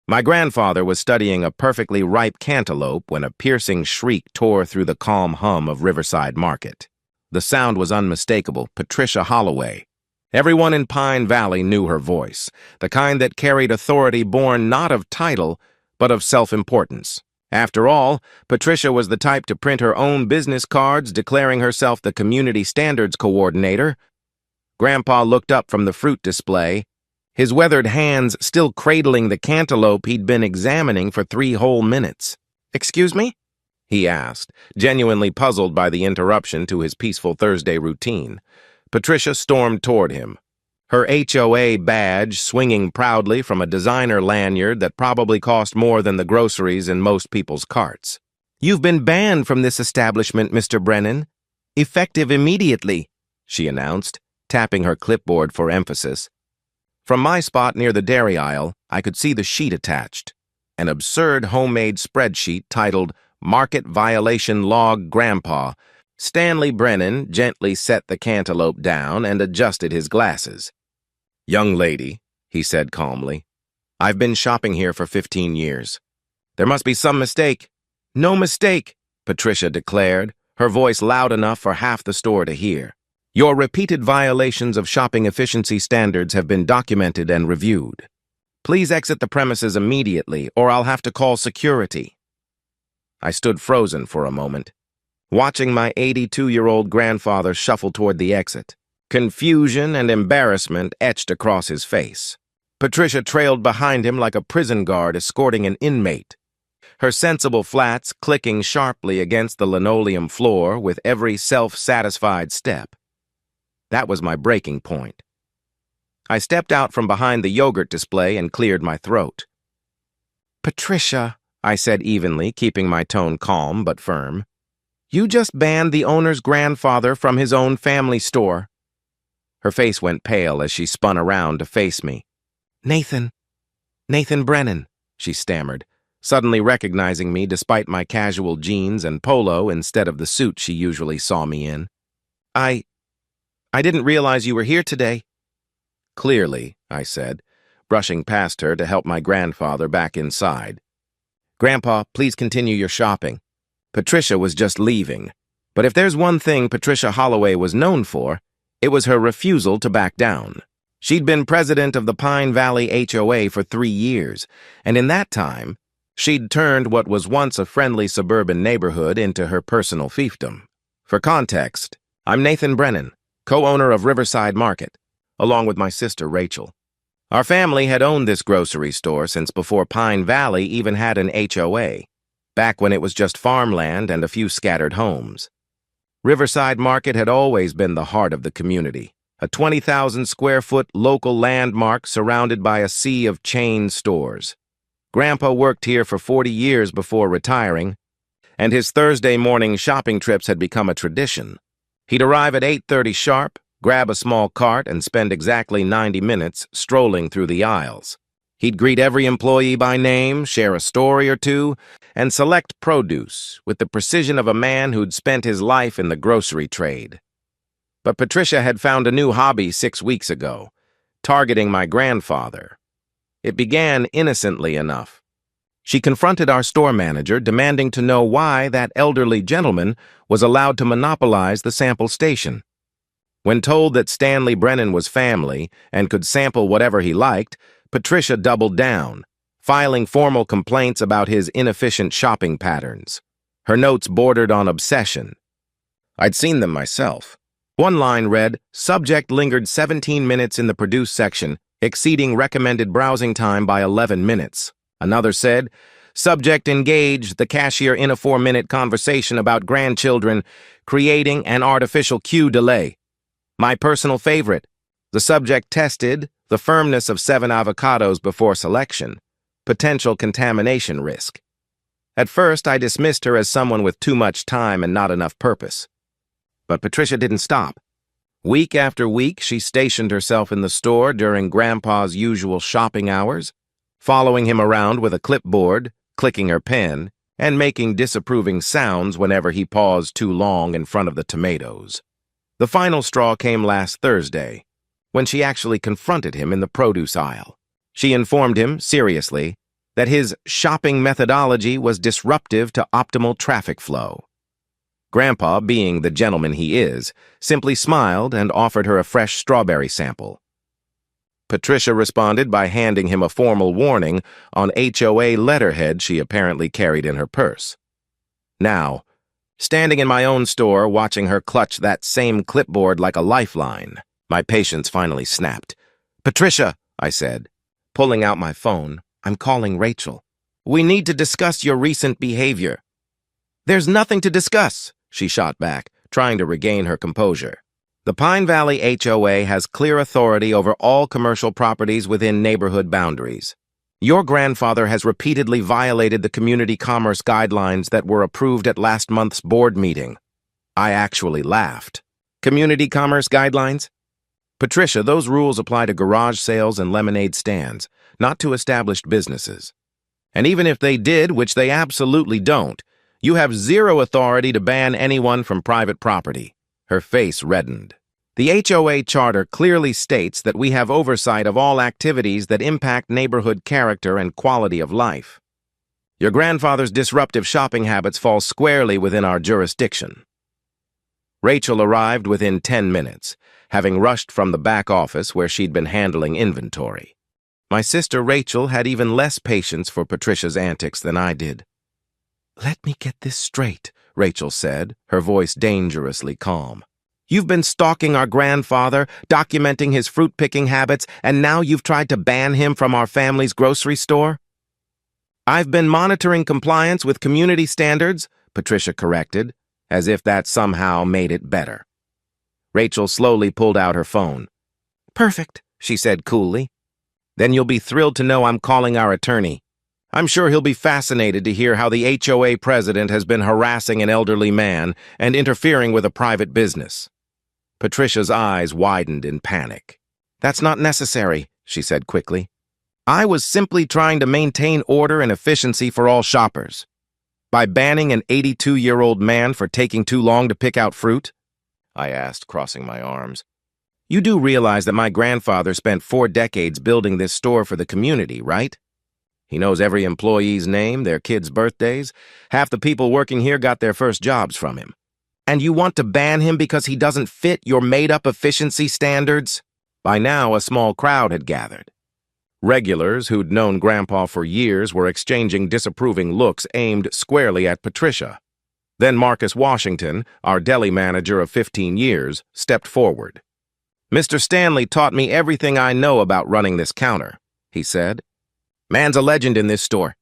My grandfather was studying a perfectly ripe cantaloupe when a piercing shriek tore through the calm hum of Riverside Market. The sound was unmistakable, Patricia Holloway. Everyone in Pine Valley knew her voice, the kind that carried authority born not of title, but of self-importance. After all, Patricia was the type to print her own business cards declaring herself the community standards coordinator. Grandpa looked up from the fruit display, his weathered hands still cradling the cantaloupe he'd been examining for 3 whole minutes. "Excuse me?" he asked, genuinely puzzled by the interruption to his peaceful Thursday routine. Patricia stormed toward him, her HOA badge swinging proudly from a designer lanyard that probably cost more than the groceries in most people's carts. "You've been banned from this establishment, Mr. Brennan. Effective immediately," she announced, tapping her clipboard for emphasis. From my spot near the dairy aisle, I could see the sheet attached, an absurd homemade spreadsheet titled Market Violation Log Grandpa. Stanley Brennan gently set the cantaloupe down and adjusted his glasses. "Young lady," he said calmly, "I've been shopping here for 15 years. There must be some mistake." "No mistake," Patricia declared, her voice loud enough for half the store to hear. "Your repeated violations of shopping efficiency standards have been documented and reviewed. Please exit the premises immediately, or I'll have to call security." I stood frozen for a moment, watching my 82-year-old grandfather shuffle toward the exit. Confusion and embarrassment etched across his face. Patricia trailed behind him like a prison guard escorting an inmate, her sensible flats clicking sharply against the linoleum floor with every self-satisfied step. That was my breaking point. I stepped out from behind the yogurt display and cleared my throat. "Patricia," I said evenly, keeping my tone calm but firm, "you just banned the owner's grandfather from his own family store." Her face went pale as she spun around to face me. Nathan Brennan," she stammered, suddenly recognizing me despite my casual jeans and polo instead of the suit she usually saw me in. I didn't realize you were here today." "Clearly," I said, brushing past her to help my grandfather back inside. "Grandpa, please continue your shopping." Patricia was just leaving, but if there's one thing Patricia Holloway was known for, it was her refusal to back down. She'd been president of the Pine Valley HOA for 3 years, and in that time, she'd turned what was once a friendly suburban neighborhood into her personal fiefdom. For context, I'm Nathan Brennan, co-owner of Riverside Market, along with my sister Rachel. Our family had owned this grocery store since before Pine Valley even had an HOA, back when it was just farmland and a few scattered homes. Riverside Market had always been the heart of the community, a 20,000-square-foot local landmark surrounded by a sea of chain stores. Grandpa worked here for 40 years before retiring, and his Thursday morning shopping trips had become a tradition. He'd arrive at 8:30 sharp, grab a small cart, and spend exactly 90 minutes strolling through the aisles. He'd greet every employee by name, share a story or two, and select produce with the precision of a man who'd spent his life in the grocery trade. But Patricia had found a new hobby 6 weeks ago, targeting my grandfather. It began innocently enough. She confronted our store manager, demanding to know why that elderly gentleman was allowed to monopolize the sample station. When told that Stanley Brennan was family and could sample whatever he liked, Patricia doubled down, filing formal complaints about his inefficient shopping patterns. Her notes bordered on obsession. I'd seen them myself. One line read, "Subject lingered 17 minutes in the produce section, exceeding recommended browsing time by 11 minutes. Another said, "Subject engaged the cashier in a 4-minute conversation about grandchildren, creating an artificial queue delay." My personal favorite, the subject tested the firmness of 7 avocados before selection, potential contamination risk. At first, I dismissed her as someone with too much time and not enough purpose. But Patricia didn't stop. Week after week, she stationed herself in the store during Grandpa's usual shopping hours, following him around with a clipboard, clicking her pen, and making disapproving sounds whenever he paused too long in front of the tomatoes. The final straw came last Thursday, when she actually confronted him in the produce aisle. She informed him, seriously, that his shopping methodology was disruptive to optimal traffic flow. Grandpa, being the gentleman he is, simply smiled and offered her a fresh strawberry sample. Patricia responded by handing him a formal warning on HOA letterhead she apparently carried in her purse. Now, standing in my own store, watching her clutch that same clipboard like a lifeline, my patience finally snapped. "Patricia," I said, pulling out my phone, "I'm calling Rachel. We need to discuss your recent behavior." "There's nothing to discuss," she shot back, trying to regain her composure. "The Pine Valley HOA has clear authority over all commercial properties within neighborhood boundaries. Your grandfather has repeatedly violated the community commerce guidelines that were approved at last month's board meeting." I actually laughed. "Community commerce guidelines?" "Patricia, those rules apply to garage sales and lemonade stands, not to established businesses. And even if they did, which they absolutely don't, you have zero authority to ban anyone from private property." Her face reddened. "The HOA charter clearly states that we have oversight of all activities that impact neighborhood character and quality of life. Your grandfather's disruptive shopping habits fall squarely within our jurisdiction." Rachel arrived within 10 minutes, having rushed from the back office where she'd been handling inventory. My sister Rachel had even less patience for Patricia's antics than I did. "Let me get this straight," Rachel said, her voice dangerously calm. "You've been stalking our grandfather, documenting his fruit-picking habits, and now you've tried to ban him from our family's grocery store?" "I've been monitoring compliance with community standards," Patricia corrected, as if that somehow made it better. Rachel slowly pulled out her phone. "Perfect," she said coolly. "Then you'll be thrilled to know I'm calling our attorney. I'm sure he'll be fascinated to hear how the HOA president has been harassing an elderly man and interfering with a private business." Patricia's eyes widened in panic. "That's not necessary," she said quickly. "I was simply trying to maintain order and efficiency for all shoppers. By banning an 82-year-old man for taking too long to pick out fruit?" I asked, crossing my arms. "You do realize that my grandfather spent 4 decades building this store for the community, right? He knows every employee's name, their kids' birthdays. Half the people working here got their first jobs from him. And you want to ban him because he doesn't fit your made-up efficiency standards?" By now, a small crowd had gathered. Regulars who'd known Grandpa for years were exchanging disapproving looks aimed squarely at Patricia. Then Marcus Washington, our deli manager of 15 years, stepped forward. "Mr. Stanley taught me everything I know about running this counter," he said. "Man's a legend in this store.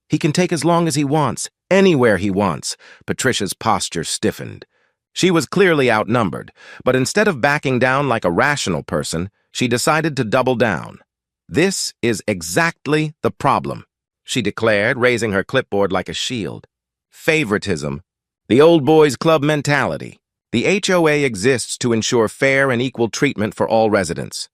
He can take as long as he wants, anywhere he wants." Patricia's posture stiffened. She was clearly outnumbered, but instead of backing down like a rational person, she decided to double down. "This is exactly the problem," she declared, raising her clipboard like a shield. "Favoritism. The old boys club mentality. The HOA exists to ensure fair and equal treatment for all residents."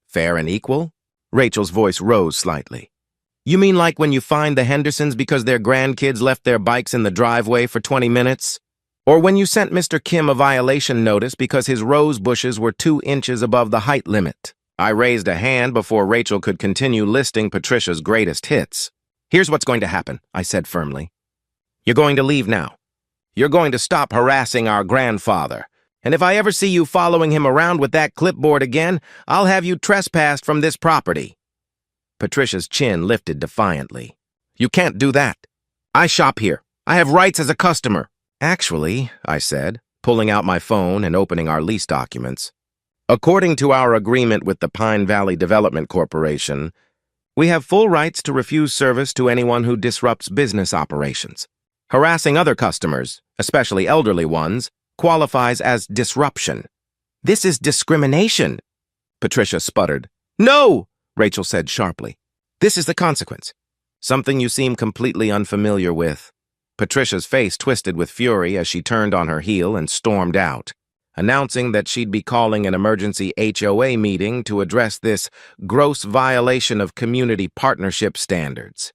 "Fair and equal?" Rachel's voice rose slightly. "You mean like when you fined the Hendersons because their grandkids left their bikes in the driveway for 20 minutes? Or when you sent Mr. Kim a violation notice because his rose bushes were 2 inches above the height limit?" I raised a hand before Rachel could continue listing Patricia's greatest hits. "Here's what's going to happen," I said firmly. "You're going to leave now. You're going to stop harassing our grandfather. And if I ever see you following him around with that clipboard again, I'll have you trespassed from this property." Patricia's chin lifted defiantly. "You can't do that. I shop here. I have rights as a customer." "Actually," I said, pulling out my phone and opening our lease documents, "according to our agreement with the Pine Valley Development Corporation, we have full rights to refuse service to anyone who disrupts business operations. Harassing other customers, especially elderly ones, qualifies as disruption." "This is discrimination," Patricia sputtered. "No!" Rachel said sharply. "This is the consequence. Something you seem completely unfamiliar with." Patricia's face twisted with fury as she turned on her heel and stormed out, announcing that she'd be calling an emergency HOA meeting to address this gross violation of community partnership standards.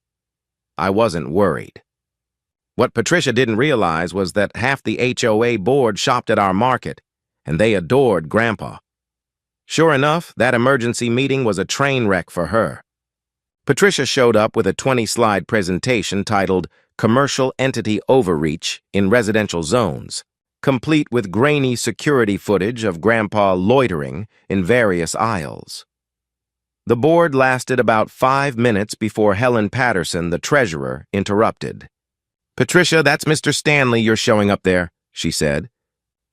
I wasn't worried. What Patricia didn't realize was that half the HOA board shopped at our market, and they adored Grandpa. Sure enough, that emergency meeting was a train wreck for her. Patricia showed up with a 20-slide presentation titled Commercial Entity Overreach in Residential Zones, complete with grainy security footage of Grandpa loitering in various aisles. The board lasted about 5 minutes before Helen Patterson, the treasurer, interrupted. "Patricia, that's Mr. Stanley you're showing up there," she said.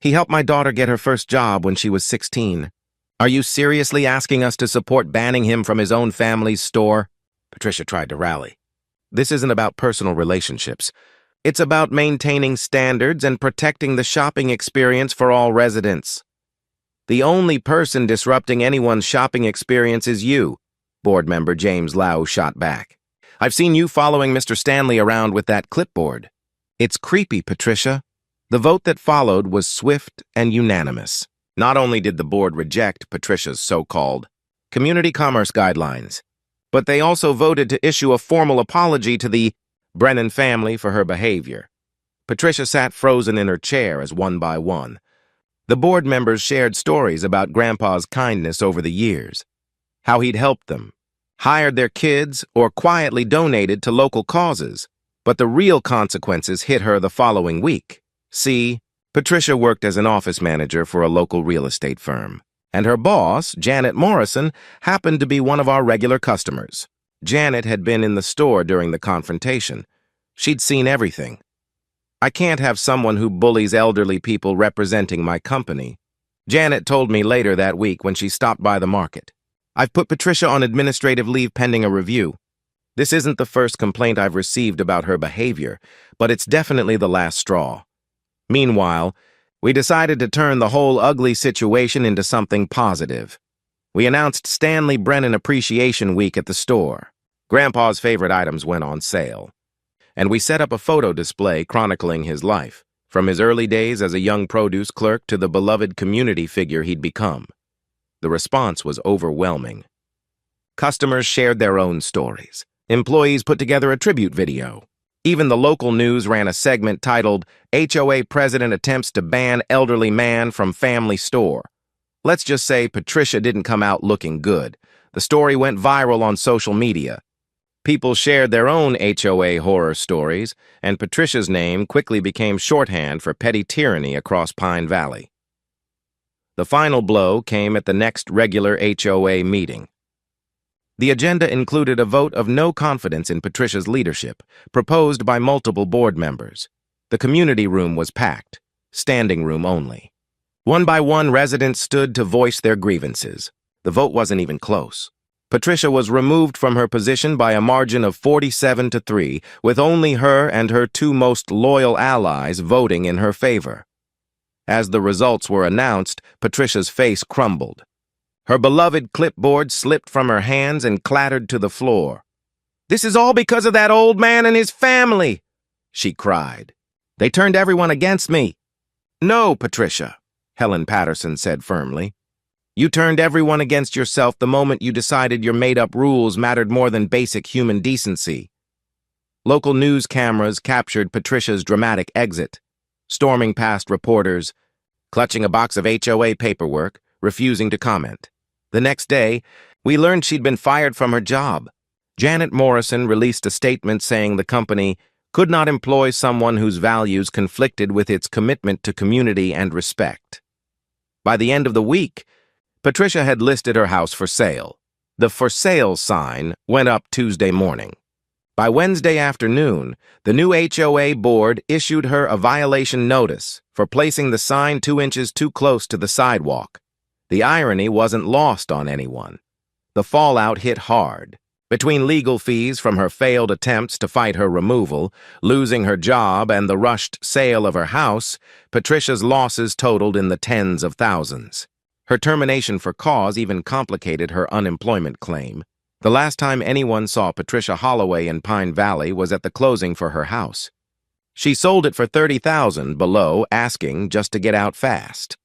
"He helped my daughter get her first job when she was 16. Are you seriously asking us to support banning him from his own family's store?" Patricia tried to rally. "This isn't about personal relationships. It's about maintaining standards and protecting the shopping experience for all residents." "The only person disrupting anyone's shopping experience is you," board member James Lau shot back. "I've seen you following Mr. Stanley around with that clipboard." "It's creepy, Patricia." The vote that followed was swift and unanimous. Not only did the board reject Patricia's so-called community commerce guidelines, but they also voted to issue a formal apology to the Brennan family for her behavior. Patricia sat frozen in her chair as one by one. The board members shared stories about Grandpa's kindness over the years, how he'd helped them, hired their kids, or quietly donated to local causes. But the real consequences hit her the following week. See, Patricia worked as an office manager for a local real estate firm, and her boss, Janet Morrison, happened to be one of our regular customers. Janet had been in the store during the confrontation. She'd seen everything. "I can't have someone who bullies elderly people representing my company," Janet told me later that week when she stopped by the market. "I've put Patricia on administrative leave pending a review. This isn't the first complaint I've received about her behavior, but it's definitely the last straw." Meanwhile, we decided to turn the whole ugly situation into something positive. We announced Stanley Brennan Appreciation Week at the store. Grandpa's favorite items went on sale. And we set up a photo display chronicling his life, from his early days as a young produce clerk to the beloved community figure he'd become. The response was overwhelming. Customers shared their own stories. Employees put together a tribute video. Even the local news ran a segment titled, "HOA President Attempts to Ban Elderly Man from Family Store." Let's just say Patricia didn't come out looking good. The story went viral on social media. People shared their own HOA horror stories, and Patricia's name quickly became shorthand for petty tyranny across Pine Valley. The final blow came at the next regular HOA meeting. The agenda included a vote of no confidence in Patricia's leadership, proposed by multiple board members. The community room was packed, standing room only. One by one, residents stood to voice their grievances. The vote wasn't even close. Patricia was removed from her position by a margin of 47-3, with only her and her two most loyal allies voting in her favor. As the results were announced, Patricia's face crumbled. Her beloved clipboard slipped from her hands and clattered to the floor. "This is all because of that old man and his family," she cried. "They turned everyone against me." "No, Patricia," Helen Patterson said firmly. "You turned everyone against yourself the moment you decided your made-up rules mattered more than basic human decency." Local news cameras captured Patricia's dramatic exit, storming past reporters, clutching a box of HOA paperwork, refusing to comment. The next day, we learned she'd been fired from her job. Janet Morrison released a statement saying the company could not employ someone whose values conflicted with its commitment to community and respect. By the end of the week, Patricia had listed her house for sale. The "for sale" sign went up Tuesday morning. By Wednesday afternoon, the new HOA board issued her a violation notice for placing the sign 2 inches too close to the sidewalk. The irony wasn't lost on anyone. The fallout hit hard. Between legal fees from her failed attempts to fight her removal, losing her job, and the rushed sale of her house, Patricia's losses totaled in the tens of thousands. Her termination for cause even complicated her unemployment claim. The last time anyone saw Patricia Holloway in Pine Valley was at the closing for her house. She sold it for $30,000 below asking just to get out fast.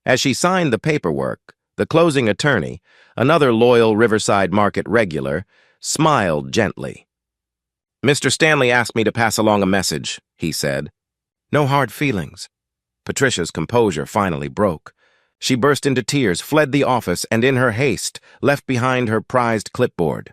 As she signed the paperwork, the closing attorney, another loyal Riverside Market regular, smiled gently. "Mr. Stanley asked me to pass along a message," he said. "No hard feelings." Patricia's composure finally broke. She burst into tears, fled the office, and in her haste, left behind her prized clipboard.